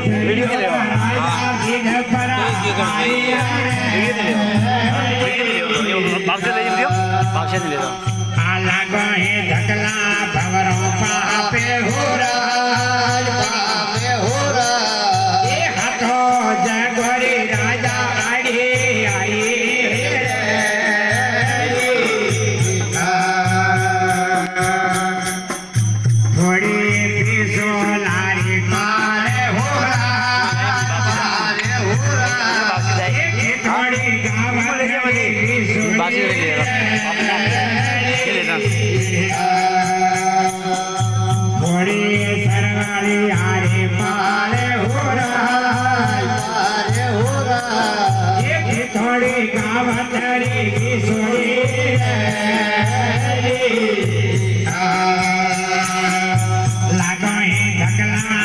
video के लिए भाग से ले लो धकला भवरों पापे हो हाथों जगोरी राजा आड़ी आई थोड़ी पीसो लारी पारे हो थोड़ी बाकी थोड़ी सरवाली आरे पारे हो थोड़ी गावतरी किशोरी लागो ही धकला